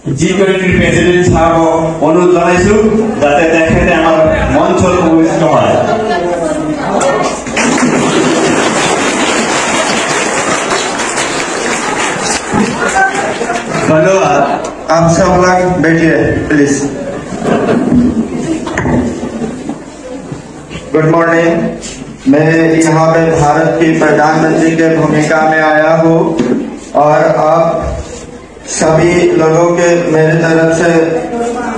G20 president সাহেবক অনুৰোধ জানাইছো যাতে তেখেতে আমাৰ মঞ্চত উপস্থিত হয়। धन्यवाद। आप सब लोग बैठिए प्लीज। Good morning. मैं यहाँ पे भारत की प्रधानमंत्री के भूमिका में आया हूँ और आप सभी लोगों के मेरी तरफ से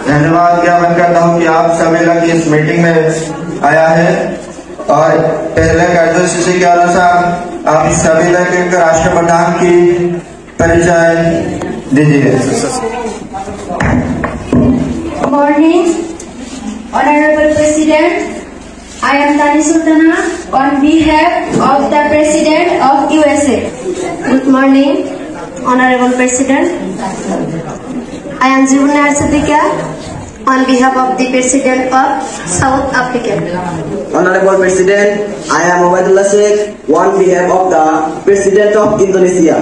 धन्यवाद ज्ञापन करता हूँ कि आप सभी लोग इस मीटिंग में आया है। और पहले कार्यसूची के अनुसार आप सभी लोग एक राष्ट्रप्रधान की परिचय दीजिए। Morning, Honorable President. I am Tani Sultana on behalf of the President of USA. Good morning, Honorable President. I am Jivana Sadika on behalf of the President of South Africa. Honorable President, I am Obaidullah Sheikh on behalf of the President of Indonesia.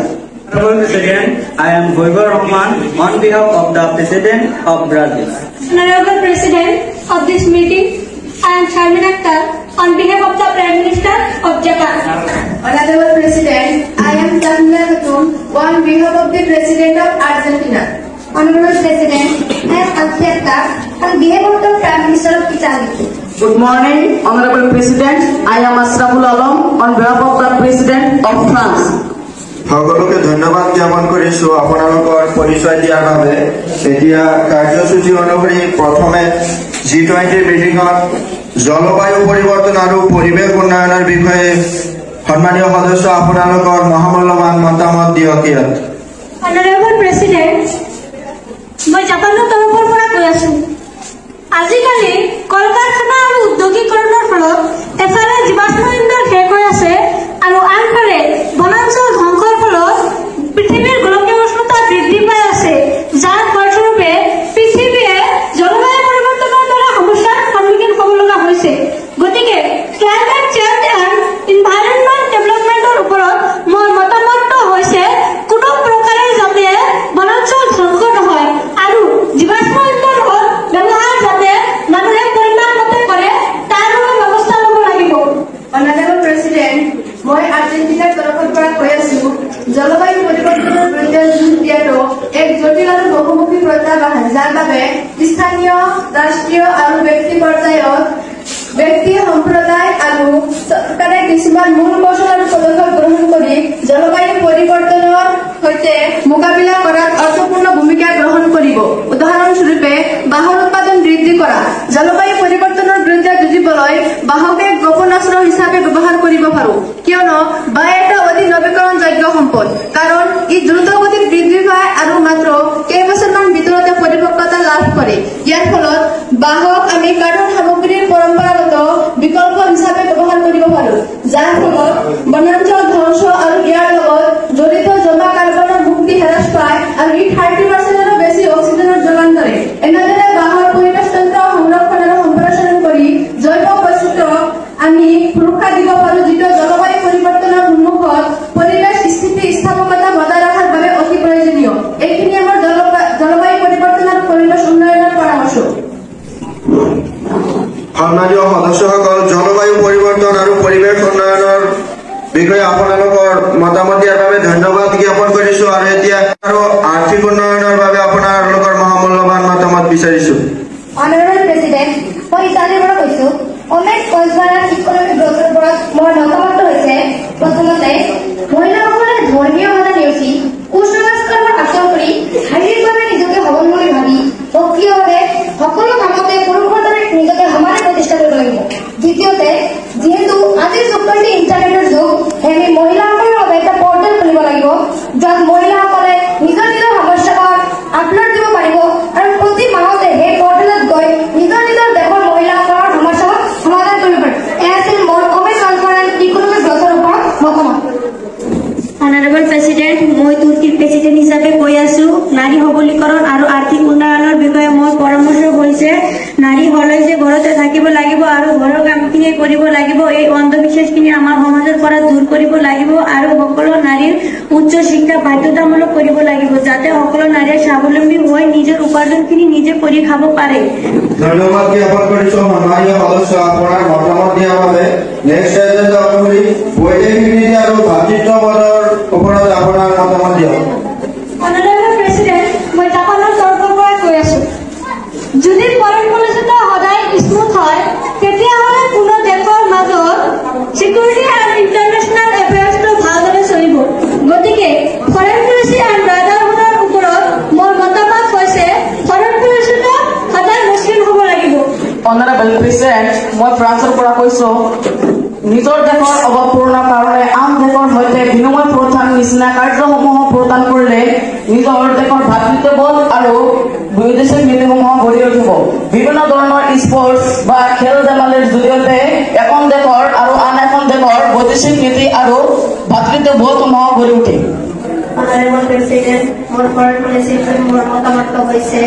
Honorable President, I am Voibur Rahman on behalf of the President of Brazil. Honorable President of this meeting, I am Sharmin Akhtar on behalf of the Prime Minister of Japan. Honorable President, I am Tamila Khatun on behalf of the President of Argentina. Honorable President, I am Akhtar on behalf of the Prime Minister of Italy. Good morning, Honorable President. I am Asraful Alam on behalf of the President of France. সকলোকে ধন্যবাদ জ্ঞাপন কৰিছো আপোনালোকৰ পৰিচয় দিয়াৰ বাবে। এতিয়া কাৰ্যসূচী অনুসৰি প্ৰথমে G20 মিটিঙত জলবায়ু পৰিৱৰ্তন আৰু পৰিৱেশ উন্নয়নৰ বিষয়ে সন্মানীয় সদস্য আপোনালোকৰ মহামূল্যৱান মতামত দিয়ক ইয়াত। Honorable President, মই জাপানৰ তৰফৰ পৰা কৈ আছো। আজিকালি কল কাৰখানা আৰু উদ্যোগীকৰণৰ ফলত এফালে জীৱাশ্ম ইন্ধন শেষ হৈ আছে আৰু আনফালে বনাঞ্চল ধ্বংসৰ ফলত পৃথিৱীৰ গোলকীয় উষ্ণতা বৃদ্ধি পাই আছে, যাৰ ফলস্বৰূপে পৃথিৱীয়ে জলবায়ু পৰিৱৰ্তনৰ দৰে সমস্যাৰ সন্মুখীন হ'ব লগা হৈছে। গতিকে ক্লাইমেট চেঞ্জ এণ্ড এনভাইৰনমেণ্ট ডেভেলপমেণ্টৰ ওপৰত মোৰ মতামতটো হৈছে কোনো প্ৰকাৰে যাতে বনাঞ্চল ধ্বংস নহয় আৰু জীৱাশ্ম ইন্ধনৰ ব্যৱহাৰ যাতে মানুহে পৰিমাণমতে কৰে তাৰ বাবে ব্যৱস্থা ল'ব লাগিব। Honorable President, মই আৰ্জেণ্টিনাৰ তৰফৰ পৰা কৈ আছো, জলবায়ু পৰিৱৰ্তনৰ বিৰুদ্ধে যুঁজ দিয়াটো এক জটিল আৰু বহুমুখী প্ৰত্যাহ্বান, যাৰ বাবে স্থানীয়, ৰাষ্ট্ৰীয় আৰু ব্যক্তি পৰ্যায়ত ব্যক্তি সম্প্ৰদায় আৰু চৰকাৰে কিছুমান মূল কৌশল আৰু পদক্ষেপ গ্ৰহণ কৰি জলবায়ু পৰিৱৰ্তনৰ সৈতে মোকাবিলা কৰাত অৰ্থপূৰ্ণ ভূমিকা গ্ৰহণ কৰিব। উদাহৰণস্বৰূপে বাঁহৰ উৎপাদন বৃদ্ধি কৰা। জলবায়ু পৰিৱৰ্তনৰ বিৰুদ্ধে যুঁজিবলৈ বাঁহকে গোপন অস্ত্ৰ হিচাপে ব্যৱহাৰ কৰিব পাৰো, কিয়নো বাঁহ এটা অতি নৱীকৰণযোগ্য সম্পদ, কাৰণ ই দ্ৰুতগতিত বৃদ্ধি পায় আৰু মাত্ৰ কেইবছৰমান ভিতৰতে পৰিপক্কতা লাভ কৰে। ইয়াৰ ফলত বাঁহক আমি কাঠৰ সামগ্ৰীৰ পৰম্পৰাগত বিকল্প হিচাপে ব্যৱহাৰ কৰিব পাৰো, যাৰ ফলত বনাঞ্চল ধ্বংস আৰু ইয়াৰ লগত জড়িত জমা কাৰ্বনৰ মুক্তি হ্ৰাস পায় আৰু ই 30%ৰো বেছি অক্সিজেনৰ যোগান ধৰে। এনেদৰে বাঁহৰ পৰিৱেশ তন্ত্ৰ সংৰক্ষণ আৰু সম্প্ৰসাৰণ কৰি জৈৱ বৈচিত্ৰ্যক আমি সুৰক্ষা দিব পাৰো, যিটো জলবায়ু পৰিৱৰ্তনৰ সন্মুখত পৰিৱেশ স্থিতিস্থাপকতা বজাই ৰখাৰ বাবে অতি প্ৰয়োজনীয়। এইখিনি আমাৰ জলবায়ু পৰিৱৰ্তন আৰু পৰিৱেশ উন্নয়নৰ পৰামৰ্শ। সন্মানীয় সদস্যসকল, জলবায়ু পৰিৱৰ্তন আৰু পৰিৱেশ উন্নয়নৰ বিষয়ে আপোনালোকৰ মতামত দিয়াৰ বাবে ধন্যবাদ জ্ঞাপন কৰিছো। আৰু এতিয়া আৰু আৰ্থিক উন্নয়নৰ বাবে আপোনালোকৰ মহামূল্যৱান মতামত বিচাৰিছো। Honorable President, মই ইটালীৰ পৰা কৈছো। অনেক কনজাৰাৰ ইকনমিক গ্ৰথৰ ওপৰত মোৰ মতামতটো হৈছে, প্ৰথমতে মহিলাসকলে ধৰ্মীয়ভাৱে নেওচি কুসংস্কাৰৰ আচৰণ কৰি শাৰীৰিকভাৱে নিজকে সবল বুলি ভাবি সক্ৰিয়ভাৱে সকলো কামতে পুৰুষৰ দৰে নিজকে সমানে প্ৰতিষ্ঠা কৰিব লাগিব। দ্বিতীয়তে, যিহেতু আজিৰ যুগটো ইণ্টাৰনেটৰ যুগ, আমি মহিলাসকলৰ বাবে এটা পৰ্টেল খুলিব লাগিব, য'ত মহিলাসকলে নিজৰ নিজৰ সমস্যাবোৰ আপলোড দিব পাৰিব আৰু প্ৰতি মাহতে সেই পৰ্টেলত গৈ নিজৰ নিজৰ দেশৰ মহিলাসকলৰ সমস্যাবোৰ সমাধান কৰিব পাৰিব। এয়া আছিল মোৰ অমেজ কনফাৰেন্স ইকনমিক গ্ৰথৰ ওপৰত মতামত। Honorable President, মই তুৰ্কীৰ প্ৰেচিডেণ্ট হিচাপে কৈ আছো, নাৰী সবলীকৰণ আৰু আৰ্থিক উন্নয়নৰ বিষয়ে মোৰ পৰামৰ্শ হৈছে নাৰী হলে যে ঘৰত লগতে থাকিব লাগিব আৰু ঘৰৰ কামখিনি কৰিব লাগিব। এই অন্ধবিশ্বাসখিনি আমাৰ সমাজৰ পৰা দূৰ কৰিব লাগিব আৰু সকলো নাৰীৰ উচ্চ শিক্ষা বাধ্যতামূলক কৰিব লাগিব, যাতে সকলো নাৰীয়ে স্বাৱলম্বী হৈ নিজৰ উপাৰ্জনখিনি নিজে কৰি খাব পাৰে। ধন্যবাদ জ্ঞাপন কৰিছো সন্মানীয় সদস্য আপোনাৰ মতামত দিয়াৰ বাবে। নেক্সট এজেন্ডা অনুসৰি বৈদেশিক নীতি আৰু ভাতৃত্ববোধৰ ওপৰত আপোনাৰ মতামত দিয়ক। অনাৰেবল প্ৰেচিডেণ্ট, মই জাপানৰ তৰফৰ পৰা কৈ আছো, যদি ফৰেন পলিচিটো সদায় স্মুথ হয় তেতিয়াহ'লে কোনো দেশৰ মাজত চিকিউৰিটি আৰু ইণ্টাৰনেশ্যনেল এফেয়াৰ্ছটো ভালদৰে চলিব। গতিকে ফৰেন পলিচি আৰু ব্ৰাদাৰহুডৰ ওপৰত মোৰ মতামত হৈছে ফৰেন পলিচিটো সদায় মুছলিম হ'ব লাগিব। অনাৰেবল প্ৰেচিডেণ্ট, মই ফ্ৰান্সৰ পৰা কৈছো, নিজৰ দেশৰ অভাৱ পূৰণৰ কাৰণে আন দেশৰ সৈতে বিনিময় প্ৰথাৰ নিচিনা কাৰ্যসমূহ প্ৰদান কৰিলে নিজৰ দেশৰ ভাতৃত্ববোধ আৰু বৈদেশিক নীতিসমূহ গঢ়ি উঠিব। বিভিন্ন ধৰণৰ স্পৰ্টছ বা খেল ধেমালিৰ জৰিয়তে এখন দেশৰ আৰু আন এখন দেশৰ বৈদেশিক নীতি আৰু ভাতৃত্ববোধসমূহ গঢ়ি উঠে। অনাৰেবল প্ৰেচিডেণ্ট, মোৰ ফৰেন পলিচিটোৰ মোৰ মতামত হৈছে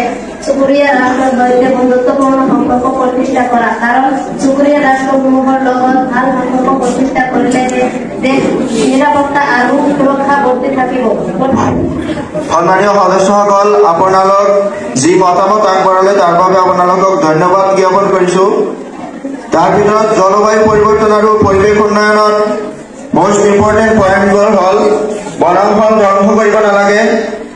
চুবুৰীয়া ৰাষ্ট্ৰৰ সৈতে বন্ধুত্বপূৰ্ণ সম্পৰ্ক প্ৰতিষ্ঠা কৰা, কাৰণ চুবুৰীয়া ৰাষ্ট্ৰসমূহৰ লগত ভাল সম্পৰ্ক প্ৰতিষ্ঠা কৰিলে দেশ নিৰাপত্তা আৰু সুৰক্ষা বৰ্তি থাকিব। সন্মানীয় সদস্যসকল, আপোনালোক যি মতামত আগবঢ়ালে তাৰ বাবে আপোনালোকক ধন্যবাদ জ্ঞাপন কৰিছো। তাৰ ভিতৰত জলবায়ু পৰিৱৰ্তন আৰু পৰিৱেশ উন্নয়নত most important পইণ্টবোৰ হ'ল বনাঞ্চল ধ্বংস কৰিব নালাগে,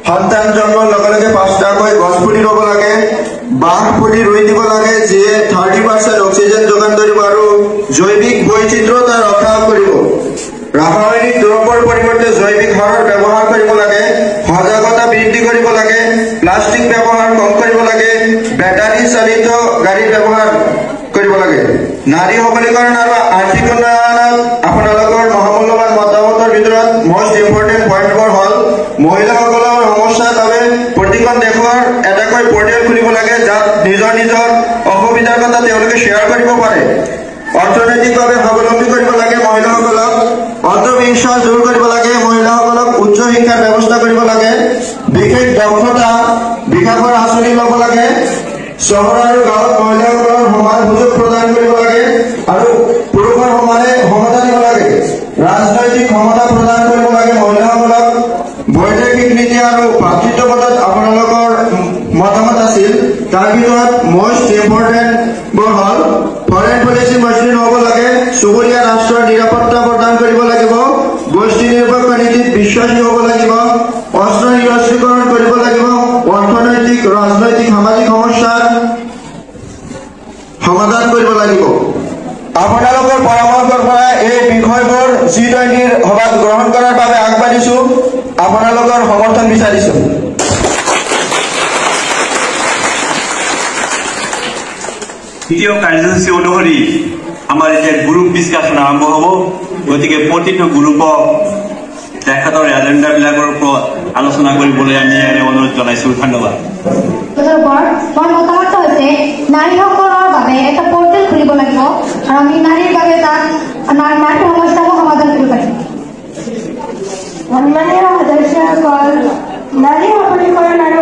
সন্তান জন্মৰ লগে লগে 5টাকৈ গছ পুলি ৰুব লাগে, বাঁহ পুলি ৰুই দিব লাগে যিয়ে 30% অক্সিজেন যোগান ধৰিব আৰু জৈৱিক বৈচিত্ৰতা ৰক্ষা কৰিব। ৰাসায়নিক দ্ৰব্যৰ পৰিৱৰ্তে জৈৱিক সাৰৰ ব্যৱহাৰ কৰিব লাগে, সজাগতা বৃদ্ধি কৰিব লাগে, প্লাষ্টিক ব্যৱহাৰ কম কৰিব লাগে, বেটাৰী চালিত গাড়ী ব্যৱহাৰ কৰিব লাগে। নাৰী সবলীকৰণ আৰু আৰ্থিক উন্নয়নত আপোনালোকৰ মহামূল্যবান মতামতৰ ভিতৰত most important পইণ্টবোৰ হ'ল মহিলাসকলৰ সমস্যাৰ বাবে প্ৰতিখন দেশৰ এটাকৈ পৰ্টেল খুলিব লাগে, যাত নিজৰ নিজৰ অসুবিধাৰ কথা তেওঁলোকে শ্বেয়াৰ কৰিব পাৰে। অৰ্থনৈতিকভাৱে স্বাৱলম্বী কৰিব লাগে মহিলাসকলক, অন্ধবিশ্বাস দূৰ কৰিব লাগে, মহিলাসকলক উচ্চ শিক্ষাৰ ব্যৱস্থা কৰিব লাগে, বিশেষ দক্ষতা বিকাশৰ আঁচনি ল'ব লাগে, চহৰ আৰু গাঁৱত মহিলাসকলৰ সমান সুযোগ প্ৰদান কৰিব লাগে আৰু পুৰুষৰ সমানে ক্ষমতা দিব লাগে, ৰাজনৈতিক ক্ষমতা প্ৰদান কৰিব লাগে মহিলাসকলক। বৈদেশিক নীতি আৰু ভাতৃত্ববোধত আপোনালোকৰ মতামত আছিল। তাৰ ভিতৰত most important বোৰ হ'ল ফৰেন পলিচি মসৃণ হ'ব লাগে, চুবুৰীয়া ৰাষ্ট্ৰৰ নিৰাপত্তা প্ৰদান কৰিব লাগিব, গোষ্ঠী নিৰপেক্ষ নীতিত বিশ্বাসী হ'ব লাগিব, অস্ত্ৰ নিৰস্ত্ৰীকৰণ কৰিব লাগিব, অৰ্থনৈতিক ৰাজনৈতিক সামাজিক সমস্যাৰ সমাধান কৰিব লাগিব। আপোনালোকৰ পৰামৰ্শৰ পৰা এই বিষয়বোৰ G20ৰ সভাত গ্ৰহণ কৰাৰ বাবে আগবাঢ়িছো, আপোনালোকৰ সমৰ্থন বিচাৰিছো। দ্বিতীয় কাৰ্যসূচী অনুসৰি আমাৰ এতিয়া গ্ৰুপ ডিছকাশ্যন আৰম্ভ হ'ব। গতিকে প্ৰতিটো গ্ৰুপক তেখেতৰ এজেণ্ডাবিলাকৰ ওপৰত আলোচনা কৰিবলৈ আমি অনুৰোধ জনাইছো। ধন্যবাদ। মোৰ মতামত হৈছে নাৰীসকলৰ বাবে এটা পৰ্টেল খুলিব লাগিব আৰু আমি নাৰীৰ বাবে তাত নাৰীৰ সমস্যাবোৰ সমাধান কৰিব পাৰিম। সন্মানীয় সদস্যসকল, নাৰী সবলীকৰণ আৰু